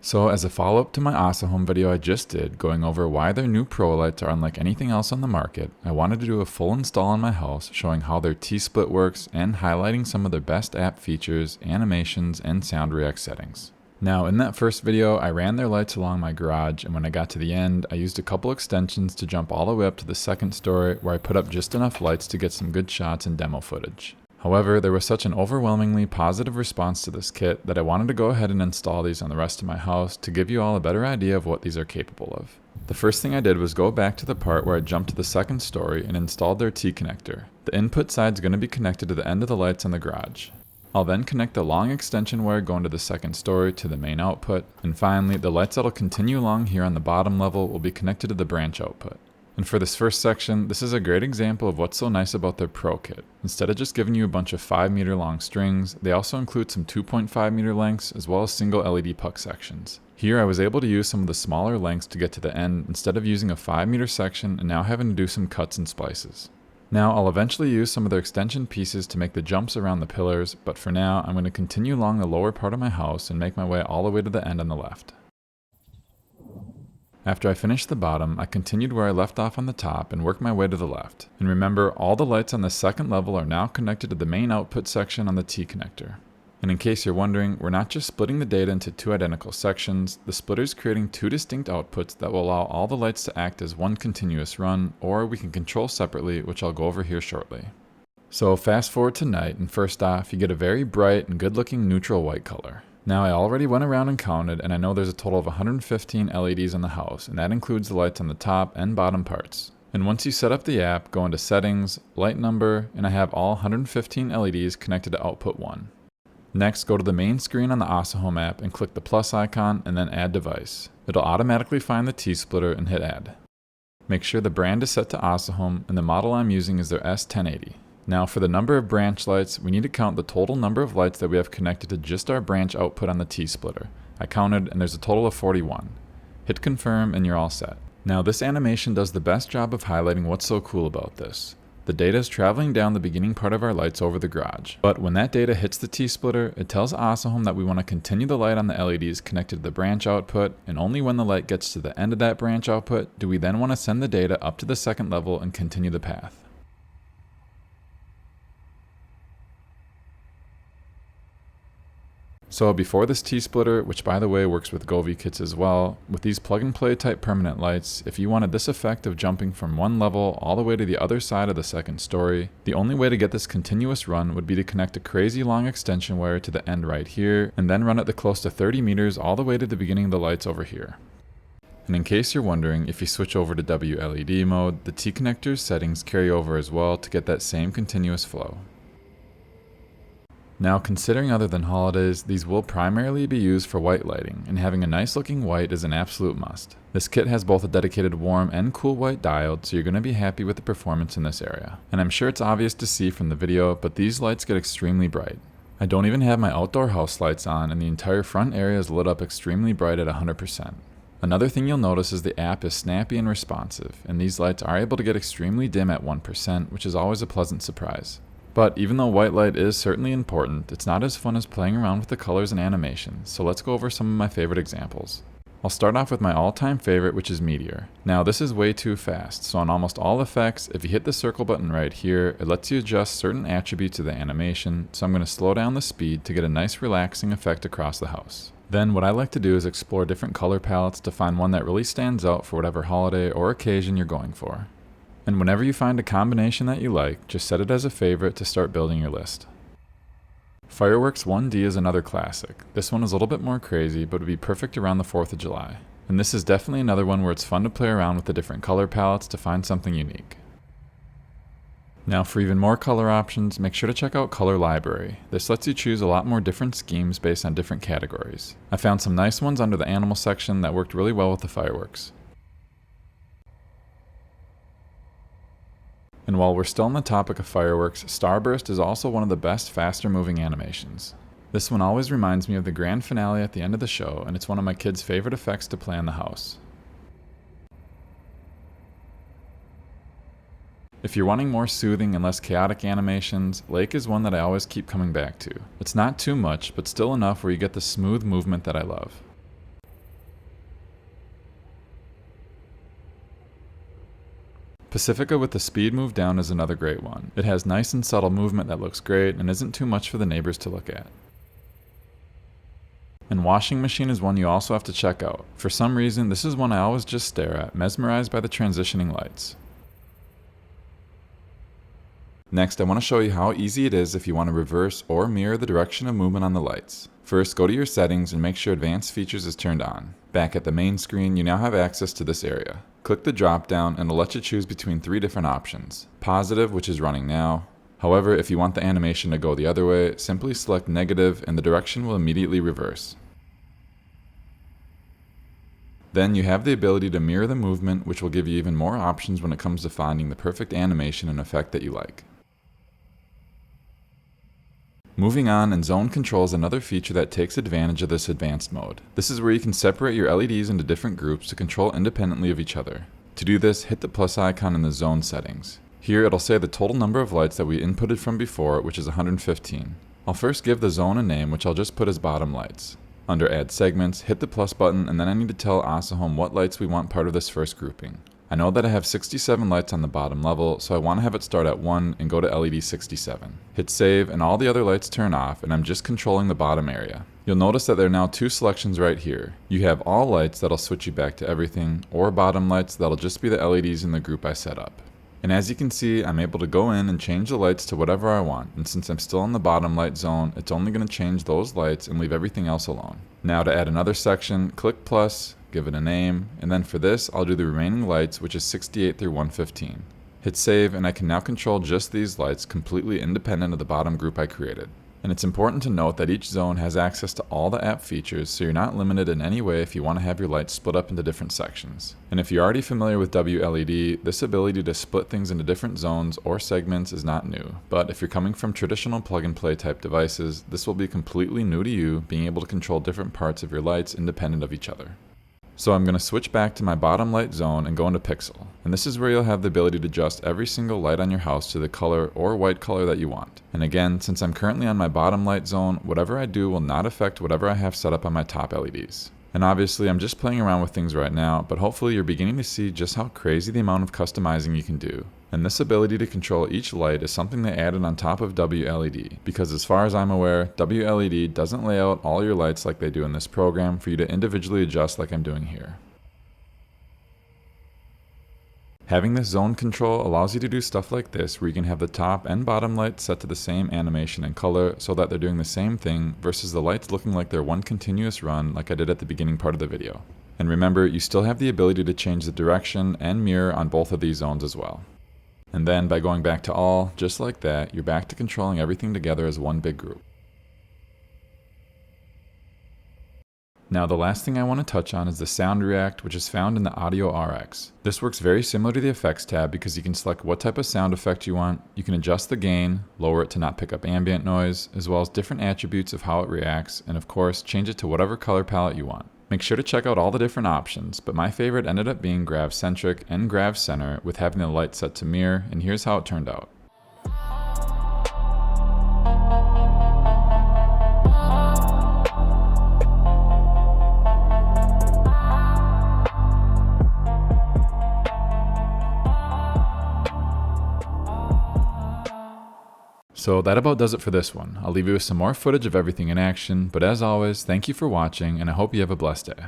So as a follow-up to my Asahom video I just did, going over why their new Pro lights are unlike anything else on the market, I wanted to do a full install on my house showing how their T-split works and highlighting some of their best app features, animations, and sound react settings. Now in that first video, I ran their lights along my garage, and when I got to the end, I used a couple extensions to jump all the way up to the second story where I put up just enough lights to get some good shots and demo footage. However, there was such an overwhelmingly positive response to this kit that I wanted to go ahead and install these on the rest of my house to give you all a better idea of what these are capable of. The first thing I did was go back to the part where I jumped to the second story and installed their T-connector. The input side is going to be connected to the end of the lights on the garage. I'll then connect the long extension wire going to the second story to the main output, and finally the lights that'll continue along here on the bottom level will be connected to the branch output. And for this first section, this is a great example of what's so nice about their Pro kit. Instead of just giving you a bunch of 5 meter long strings, they also include some 2.5 meter lengths as well as single LED puck sections. Here I was able to use some of the smaller lengths to get to the end instead of using a 5 meter section and now having to do some cuts and splices. Now I'll eventually use some of their extension pieces to make the jumps around the pillars, but for now I'm going to continue along the lower part of my house and make my way all the way to the end on the left. After I finished the bottom, I continued where I left off on the top and worked my way to the left. And remember, all the lights on the second level are now connected to the main output section on the T-connector. And in case you're wondering, we're not just splitting the data into two identical sections, the splitter is creating two distinct outputs that will allow all the lights to act as one continuous run, or we can control separately, which I'll go over here shortly. So fast forward to night, and first off, you get a very bright and good looking neutral white color. Now I already went around and counted, and I know there's a total of 115 LEDs in the house, and that includes the lights on the top and bottom parts. And once you set up the app, go into settings, light number, and I have all 115 LEDs connected to output 1. Next, go to the main screen on the Asahom app and click the plus icon and then add device. It'll automatically find the T-splitter and hit add. Make sure the brand is set to Asahom, and the model I'm using is their S1080. Now for the number of branch lights, we need to count the total number of lights that we have connected to just our branch output on the T-splitter. I counted and there's a total of 41. Hit confirm and you're all set. Now this animation does the best job of highlighting what's so cool about this. The data is traveling down the beginning part of our lights over the garage. But when that data hits the T-splitter, it tells Asahom that we want to continue the light on the LEDs connected to the branch output, and only when the light gets to the end of that branch output do we then want to send the data up to the second level and continue the path. So before this T-splitter, which by the way works with Govee kits as well, with these plug and play type permanent lights, if you wanted this effect of jumping from one level all the way to the other side of the second story, the only way to get this continuous run would be to connect a crazy long extension wire to the end right here, and then run it the close to 30 meters all the way to the beginning of the lights over here. And in case you're wondering, if you switch over to WLED mode, the T-connector's settings carry over as well to get that same continuous flow. Now considering other than holidays, these will primarily be used for white lighting, and having a nice looking white is an absolute must. This kit has both a dedicated warm and cool white diode, so you're going to be happy with the performance in this area. And I'm sure it's obvious to see from the video, but these lights get extremely bright. I don't even have my outdoor house lights on, and the entire front area is lit up extremely bright at 100%. Another thing you'll notice is the app is snappy and responsive, and these lights are able to get extremely dim at 1%, which is always a pleasant surprise. But even though white light is certainly important, it's not as fun as playing around with the colors and animations, so let's go over some of my favorite examples. I'll start off with my all-time favorite, which is Meteor. Now this is way too fast, so on almost all effects, if you hit the circle button right here, it lets you adjust certain attributes of the animation, so I'm going to slow down the speed to get a nice relaxing effect across the house. Then what I like to do is explore different color palettes to find one that really stands out for whatever holiday or occasion you're going for. And whenever you find a combination that you like, just set it as a favorite to start building your list. Fireworks 1D is another classic. This one is a little bit more crazy, but would be perfect around the 4th of July. And this is definitely another one where it's fun to play around with the different color palettes to find something unique. Now for even more color options, make sure to check out Color Library. This lets you choose a lot more different schemes based on different categories. I found some nice ones under the animal section that worked really well with the fireworks. And while we're still on the topic of fireworks, Starburst is also one of the best faster moving animations. This one always reminds me of the grand finale at the end of the show, and it's one of my kids' favorite effects to play in the house. If you're wanting more soothing and less chaotic animations, Lake is one that I always keep coming back to. It's not too much, but still enough where you get the smooth movement that I love. Pacifica with the speed move down is another great one. It has nice and subtle movement that looks great and isn't too much for the neighbors to look at. And Washing Machine is one you also have to check out. For some reason, this is one I always just stare at, mesmerized by the transitioning lights. Next, I want to show you how easy it is if you want to reverse or mirror the direction of movement on the lights. First, go to your settings and make sure Advanced Features is turned on. Back at the main screen, you now have access to this area. Click the drop down and it'll let you choose between 3 different options. Positive, which is running now. However, if you want the animation to go the other way, simply select negative and the direction will immediately reverse. Then you have the ability to mirror the movement, which will give you even more options when it comes to finding the perfect animation and effect that you like. Moving on, and Zone Control is another feature that takes advantage of this advanced mode. This is where you can separate your LEDs into different groups to control independently of each other. To do this, hit the plus icon in the zone settings. Here it'll say the total number of lights that we inputted from before, which is 115. I'll first give the zone a name, which I'll just put as bottom lights. Under Add Segments, hit the plus button, and then I need to tell Asahom what lights we want part of this first grouping. I know that I have 67 lights on the bottom level, so I want to have it start at 1 and go to LED 67. Hit save and all the other lights turn off, and I'm just controlling the bottom area. You'll notice that there are now 2 selections right here. You have all lights that'll switch you back to everything, or bottom lights that'll just be the LEDs in the group I set up. And as you can see, I'm able to go in and change the lights to whatever I want, and since I'm still in the bottom light zone, it's only going to change those lights and leave everything else alone. Now to add another section, click plus, give it a name, and then for this, I'll do the remaining lights, which is 68 through 115. Hit save, and I can now control just these lights completely independent of the bottom group I created. And it's important to note that each zone has access to all the app features, so you're not limited in any way if you want to have your lights split up into different sections. And if you're already familiar with WLED, this ability to split things into different zones or segments is not new. But if you're coming from traditional plug-and-play type devices, this will be completely new to you, being able to control different parts of your lights independent of each other. So I'm going to switch back to my bottom light zone and go into Pixel. And this is where you'll have the ability to adjust every single light on your house to the color or white color that you want. And again, since I'm currently on my bottom light zone, whatever I do will not affect whatever I have set up on my top LEDs. And obviously I'm just playing around with things right now, but hopefully you're beginning to see just how crazy the amount of customizing you can do. And this ability to control each light is something they added on top of WLED, because as far as I'm aware, WLED doesn't lay out all your lights like they do in this program for you to individually adjust like I'm doing here. Having this zone control allows you to do stuff like this, where you can have the top and bottom lights set to the same animation and color so that they're doing the same thing versus the lights looking like they're one continuous run like I did at the beginning part of the video. And remember, you still have the ability to change the direction and mirror on both of these zones as well. And then by going back to all, just like that, you're back to controlling everything together as one big group. Now the last thing I want to touch on is the Sound React, which is found in the Audio RX. This works very similar to the Effects tab because you can select what type of sound effect you want, you can adjust the gain, lower it to not pick up ambient noise, as well as different attributes of how it reacts, and of course change it to whatever color palette you want. Make sure to check out all the different options, but my favorite ended up being Grav Centric and Grav Center with having the light set to mirror, and here's how it turned out. So that about does it for this one. I'll leave you with some more footage of everything in action, but as always, thank you for watching, and I hope you have a blessed day.